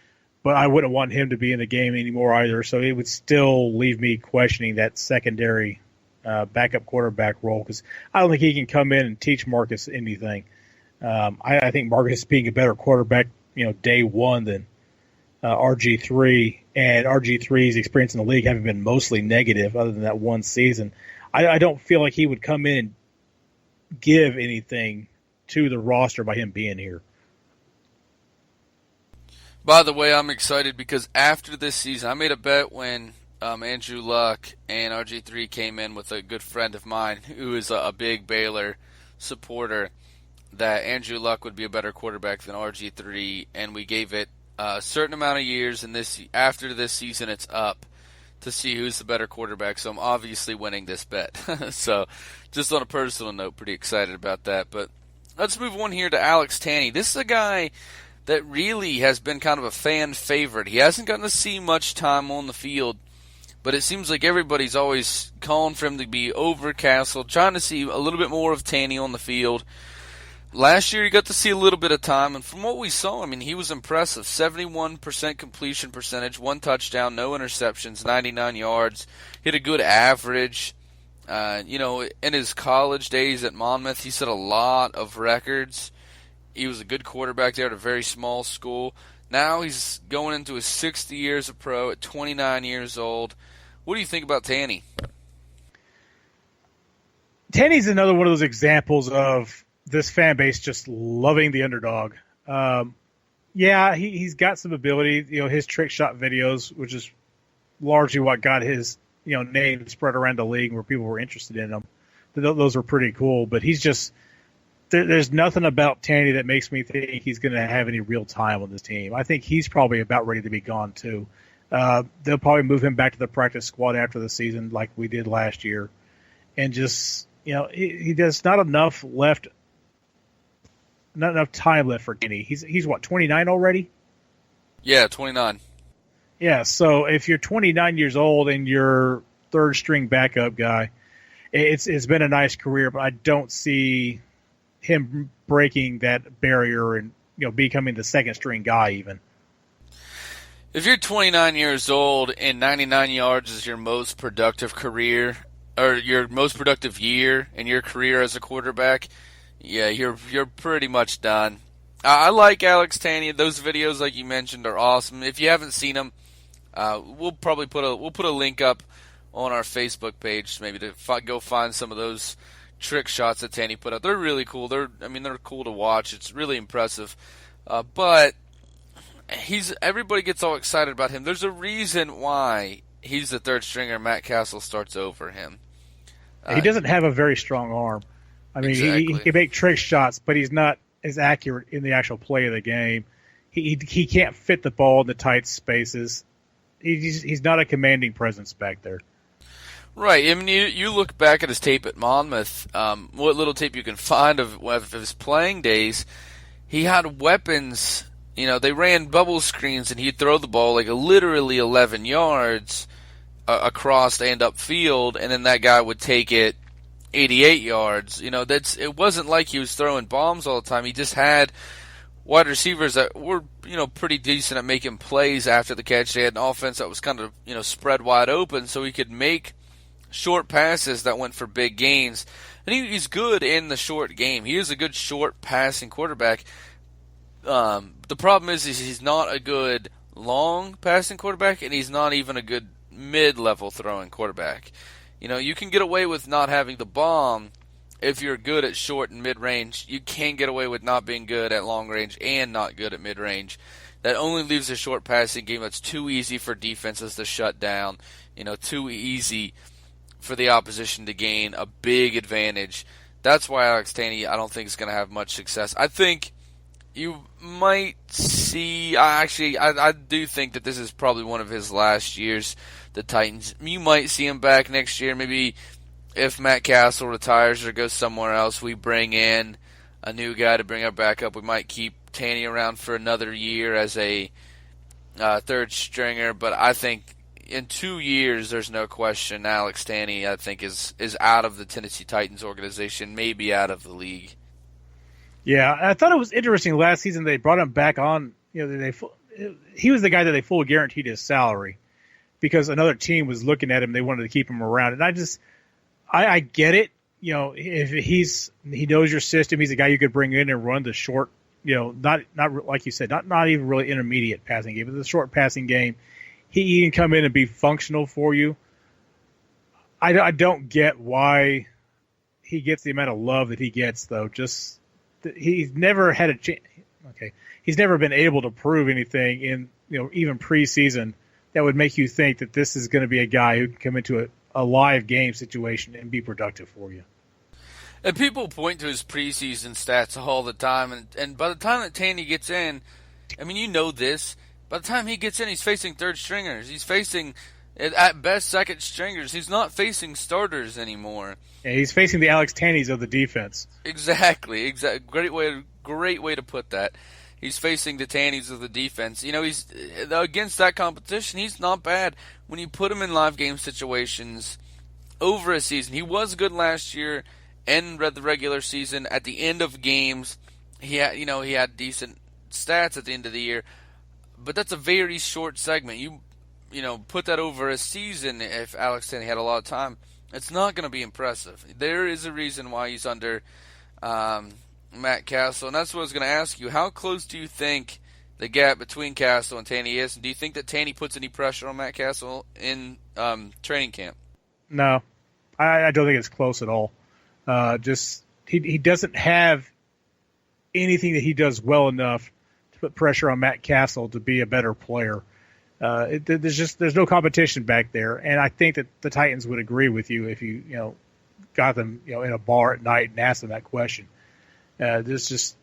Speaker 4: But I wouldn't want him to be in the game anymore either, so it would still leave me questioning that secondary backup quarterback role, because I don't think he can come in and teach Marcus anything. I think Marcus being a better quarterback, day one than RG3, and RG3's experience in the league having been mostly negative other than that one season. I don't feel like he would come in and give anything to the roster by him being here.
Speaker 3: By the way, I'm excited because after this season, I made a bet when Andrew Luck and RG3 came in with a good friend of mine who is a big Baylor supporter, that Andrew Luck would be a better quarterback than RG3, and we gave it a certain amount of years, and after this season it's up to see who's the better quarterback, so I'm obviously winning this bet. So just on a personal note, pretty excited about that. But let's move on here to Alex Tanney. This is a guy that really has been kind of a fan favorite. He hasn't gotten to see much time on the field, but it seems like everybody's always calling for him to be over Castle, trying to see a little bit more of Tanney on the field. Last year he got to see a little bit of time, and from what we saw, he was impressive. 71% completion percentage, 1 touchdown, no interceptions, 99 yards. Hit a good average. In his college days at Monmouth, he set a lot of records. He was a good quarterback there at a very small school. Now he's going into his 60 years of pro at 29 years old. What do you think about Tanney?
Speaker 4: Tanny's another one of those examples of this fan base just loving the underdog. Yeah, he's got some ability. His trick shot videos, which is largely what got his name spread around the league where people were interested in him. Those were pretty cool. But he's just there's nothing about Tanny that makes me think he's going to have any real time on this team. I think he's probably about ready to be gone too. They'll probably move him back to the practice squad after the season, like we did last year, and just he does not enough left. Not enough time left for Tanny. He's what, 29 already?
Speaker 3: Yeah, 29.
Speaker 4: Yeah, so if you're 29 years old and you're third string backup guy, it's been a nice career, but I don't see him breaking that barrier and becoming the second string guy even.
Speaker 3: If you're 29 years old and 99 yards is your most productive career or your most productive year in your career as a quarterback, yeah, you're pretty much done. I like Alex Tanny. Those videos, like you mentioned, are awesome. If you haven't seen them, we'll probably put a link up on our Facebook page, maybe to go find some of those trick shots that Tanny put out. They're really cool. They're cool to watch. It's really impressive. But everybody gets all excited about him. There's a reason why he's the third stringer. Matt Castle starts over him.
Speaker 4: He doesn't have a very strong arm. I mean,
Speaker 3: exactly.
Speaker 4: he can make trick shots, but he's not as accurate in the actual play of the game. He can't fit the ball in the tight spaces. He's not a commanding presence back there. Right.
Speaker 3: I mean, you look back at his tape at Monmouth, what little tape you can find of his playing days, he had weapons. They ran bubble screens, and he'd throw the ball like literally 11 yards across and upfield, and then that guy would take it 88 yards. It wasn't like he was throwing bombs all the time. He just had wide receivers that were, pretty decent at making plays after the catch. They had an offense that was kind of, spread wide open, so he could make short passes that went for big gains. And he's good in the short game. He is a good short passing quarterback. The problem is he's not a good long passing quarterback, and he's not even a good mid-level throwing quarterback. You can get away with not having the bomb if you're good at short and mid-range. You can't get away with not being good at long range and not good at mid-range. That only leaves a short passing game that's too easy for defenses to shut down, too easy for the opposition to gain a big advantage. That's why Alex Tanny, I don't think, is going to have much success. I think you might see, I do think that this is probably one of his last years, the Titans. You might see him back next year. Maybe if Matt Castle retires or goes somewhere else, we bring in a new guy to bring our back up. We might keep Tanny around for another year as a third stringer, but I think in 2 years, there's no question Alex Tanny, I think, is out of the Tennessee Titans organization, maybe out of the league.
Speaker 4: Yeah, I thought it was interesting last season they brought him back on. He was the guy that they fully guaranteed his salary because another team was looking at him. They wanted to keep him around, and I get it. If he knows your system, he's a guy you could bring in and run the short. Not like you said, not even really intermediate passing game, but the short passing game. He can come in and be functional for you. I don't get why he gets the amount of love that he gets, though. He's never had a chance. Okay, he's never been able to prove anything in even preseason that would make you think that this is going to be a guy who can come into a live game situation and be productive for you.
Speaker 3: And people point to his preseason stats all the time, and by the time that Tanny gets in, I mean, this. By the time he gets in, he's facing third stringers. He's facing, at best, second stringers. He's not facing starters anymore.
Speaker 4: Yeah, he's facing the Alex Tannys of the defense.
Speaker 3: Exactly. Great way to put that. He's facing the Tannys of the defense. He's against that competition. He's not bad when you put him in live game situations over a season. He was good last year and the regular season. At the end of games, he had decent stats at the end of the year. But that's a very short segment. You put that over a season. If Alex Tanny had a lot of time, it's not going to be impressive. There is a reason why he's under Matt Castle, and that's what I was going to ask you. How close do you think the gap between Castle and Tanny is? And do you think that Tanny puts any pressure on Matt Castle in training camp?
Speaker 4: No, I don't think it's close at all. Just he doesn't have anything that he does well enough to put pressure on Matt Castle to be a better player. There's no competition back there, and I think that the Titans would agree with you if you got them in a bar at night and asked them that question. There's just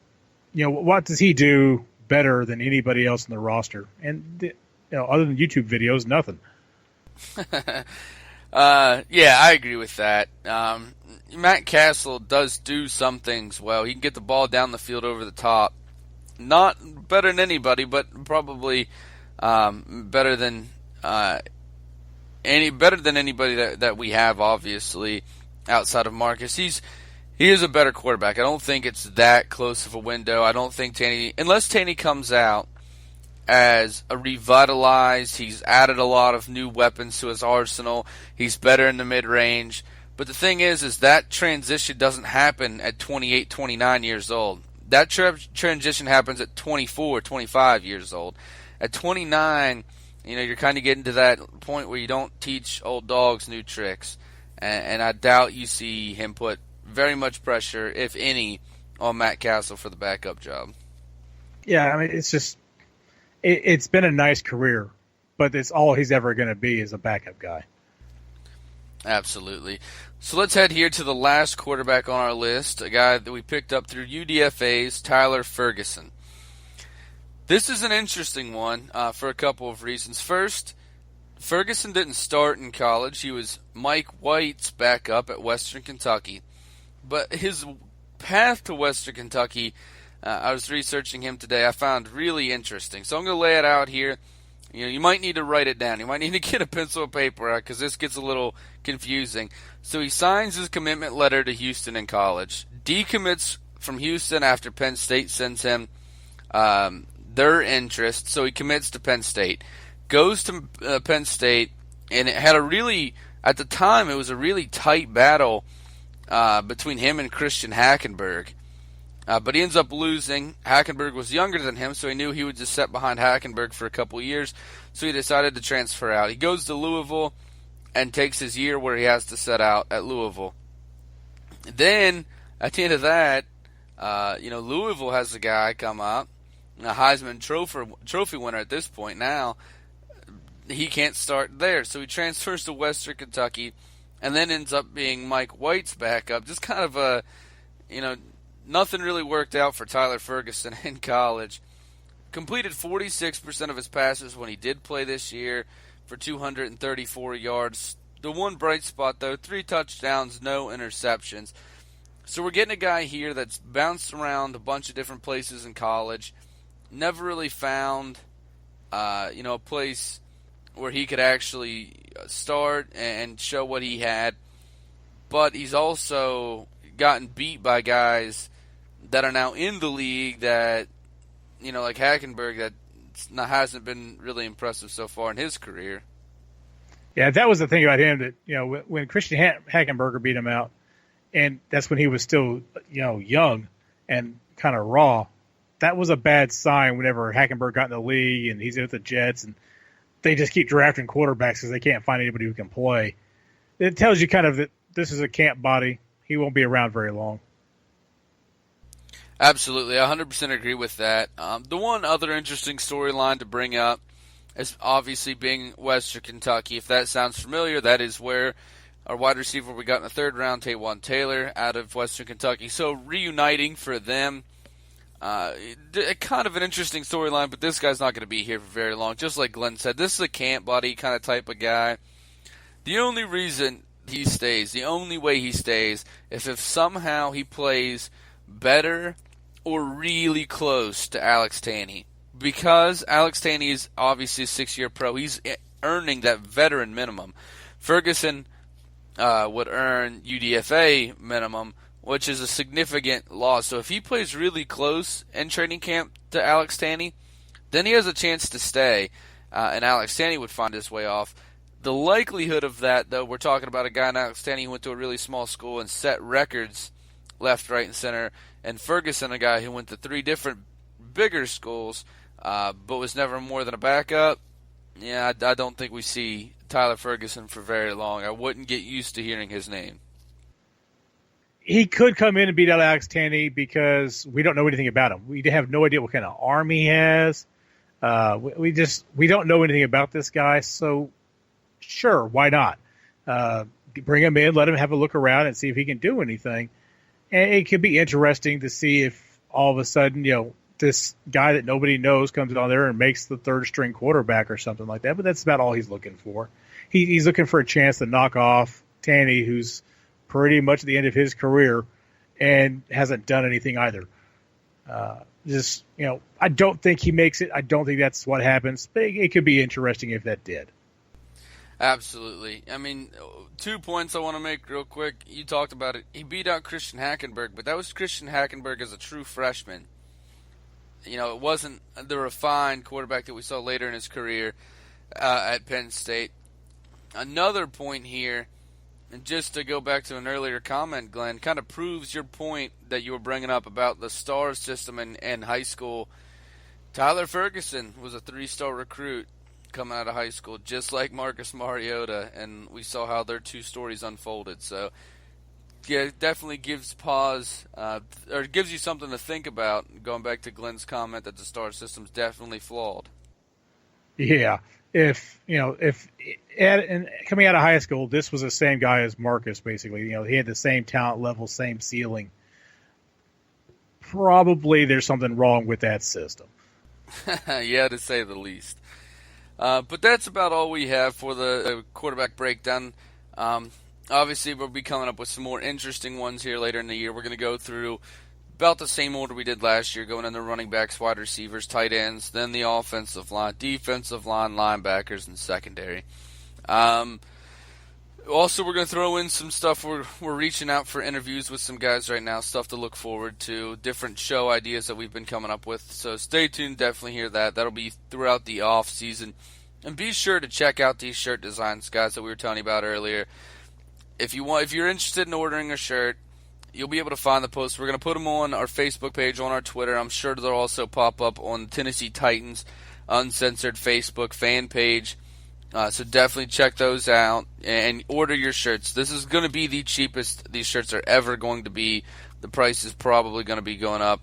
Speaker 4: what does he do better than anybody else in the roster? And other than YouTube videos, nothing.
Speaker 3: Yeah, I agree with that. Matt Castle does do some things well. He can get the ball down the field over the top. Not better than anybody, but probably better than anybody that we have, obviously, outside of Marcus. He is a better quarterback. I don't think it's that close of a window. I don't think unless Taney comes out as a revitalized, he's added a lot of new weapons to his arsenal. He's better in the mid-range. But the thing is that transition doesn't happen at 28, 29 years old. That transition happens at 24, 25 years old. At 29, you're kind of getting to that point where you don't teach old dogs new tricks. And I doubt you see him put very much pressure, if any, on Matt Castle for the backup job.
Speaker 4: Yeah, I mean, it's just it's been a nice career, but it's all he's ever going to be is a backup guy.
Speaker 3: Absolutely. So let's head here to the last quarterback on our list, a guy that we picked up through UDFA's Tyler Ferguson. This is an interesting one for a couple of reasons. First, Ferguson didn't start in college. He was Mike White's backup at Western Kentucky. But his path to Western Kentucky, I was researching him today, I found really interesting. So I'm going to lay it out here. You might need to write it down. You might need to get a pencil and paper out because this gets a little confusing. So he signs his commitment letter to Houston in college. Decommits from Houston after Penn State sends him their interest. So he commits to Penn State. Goes to Penn State, and it had at the time, it was a really tight battle between him and Christian Hackenberg. But he ends up losing. Hackenberg was younger than him, so he knew he would just sit behind Hackenberg for a couple of years. So he decided to transfer out. He goes to Louisville and takes his year where he has to set out at Louisville. Then, at the end of that, Louisville has a guy come up, a Heisman Trophy winner at this point now. He can't start there, so he transfers to Western Kentucky and then ends up being Mike White's backup. Just kind of a, nothing really worked out for Tyler Ferguson in college. Completed 46% of his passes when he did play this year for 234 yards. The one bright spot, though, 3 touchdowns, no interceptions. So we're getting a guy here that's bounced around a bunch of different places in college. Never really found, a place where he could actually start and show what he had. But he's also gotten beat by guys that are now in the league that, like Hackenberg, that hasn't been really impressive so far in his career.
Speaker 4: Yeah, that was the thing about him that, when Christian Hackenberger beat him out, and that's when he was still, young and kind of raw, that was a bad sign whenever Hackenberg got in the league and he's with the Jets and they just keep drafting quarterbacks because they can't find anybody who can play. It tells you kind of that this is a camp body. He won't be around very long.
Speaker 3: Absolutely, 100% agree with that. The one other interesting storyline to bring up is obviously being Western Kentucky. If that sounds familiar, that is where our wide receiver we got in the third round, Taywan Taylor, out of Western Kentucky. So reuniting for them. Kind of an interesting storyline, but this guy's not going to be here for very long. Just like Glenn said, this is a camp buddy kind of type of guy. The only reason he stays, the only way he stays, is if somehow he plays better or really close to Alex Tanney. Because Alex Tanney is obviously a 6-year pro, he's earning that veteran minimum. Ferguson would earn UDFA minimum, which is a significant loss. So if he plays really close in training camp to Alex Tanney, then he has a chance to stay, and Alex Tanney would find his way off. The likelihood of that, though, we're talking about a guy in Alex Tanney who went to a really small school and set records left, right, and center, and Ferguson, a guy who went to 3 different bigger schools, but was never more than a backup. Yeah, I don't think we see Tyler Ferguson for very long. I wouldn't get used to hearing his name.
Speaker 4: he could come in and beat out Alex Tanny because we don't know anything about him. We have no idea what kind of arm he has. We don't know anything about this guy. So sure, why not? Bring him in, let him have a look around and see if he can do anything. And it could be interesting to see if all of a sudden, this guy that nobody knows comes on there and makes the third string quarterback or something like that. But that's about all he's looking for. He's looking for a chance to knock off Tanny, who's pretty much at the end of his career and hasn't done anything either. I don't think he makes it. I don't think that's what happens. But it could be interesting if that did.
Speaker 3: Absolutely. I mean, 2 points I want to make real quick. You talked about it. He beat out Christian Hackenberg, but that was Christian Hackenberg as a true freshman. It wasn't the refined quarterback that we saw later in his career at Penn State. Another point here, and just to go back to an earlier comment, Glenn, kind of proves your point that you were bringing up about the star system in high school. Tyler Ferguson was a 3-star recruit coming out of high school, just like Marcus Mariota, and we saw how their 2 stories unfolded. So, yeah, it definitely gives pause, or gives you something to think about, going back to Glenn's comment that the star system's definitely flawed.
Speaker 4: Yeah. If coming out of high school, this was the same guy as Marcus, basically. He had the same talent level, same ceiling. Probably there's something wrong with that system.
Speaker 3: Yeah, to say the least. But that's about all we have for the quarterback breakdown. Obviously, we'll be coming up with some more interesting ones here later in the year. We're going to go through about the same order we did last year, going into running backs, wide receivers, tight ends, then the offensive line, defensive line, linebackers, and secondary. Also, we're going to throw in some stuff. We're reaching out for interviews with some guys right now, stuff to look forward to, different show ideas that we've been coming up with. So stay tuned, definitely hear that. That'll be throughout the off season. And be sure to check out these shirt designs, guys, that we were telling you about earlier. If you're interested in ordering a shirt, you'll be able to find the posts. We're going to put them on our Facebook page, on our Twitter. I'm sure they'll also pop up on the Tennessee Titans Uncensored Facebook fan page. So definitely check those out and order your shirts. This is going to be the cheapest these shirts are ever going to be. The price is probably going to be going up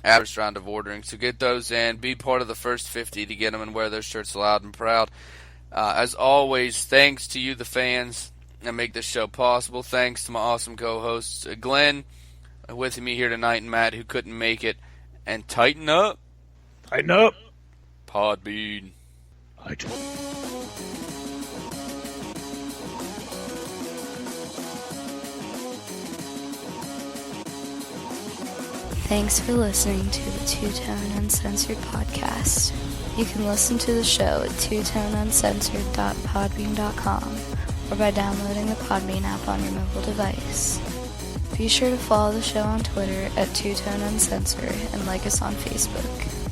Speaker 3: after this round of ordering. So get those in. Be part of the first 50 to get them and wear those shirts loud and proud. As always, thanks to you, the fans, that make this show possible. Thanks to my awesome co-hosts, Glenn, with me here tonight, and Matt, who couldn't make it. And tighten up.
Speaker 4: Tighten up.
Speaker 3: Podbean.
Speaker 1: Thanks for listening to the Two-Tone Uncensored podcast. You can listen to the show at twotoneuncensored.podbean.com or by downloading the Podbean app on your mobile device. Be sure to follow the show on Twitter at Two-Tone Uncensored and like us on Facebook.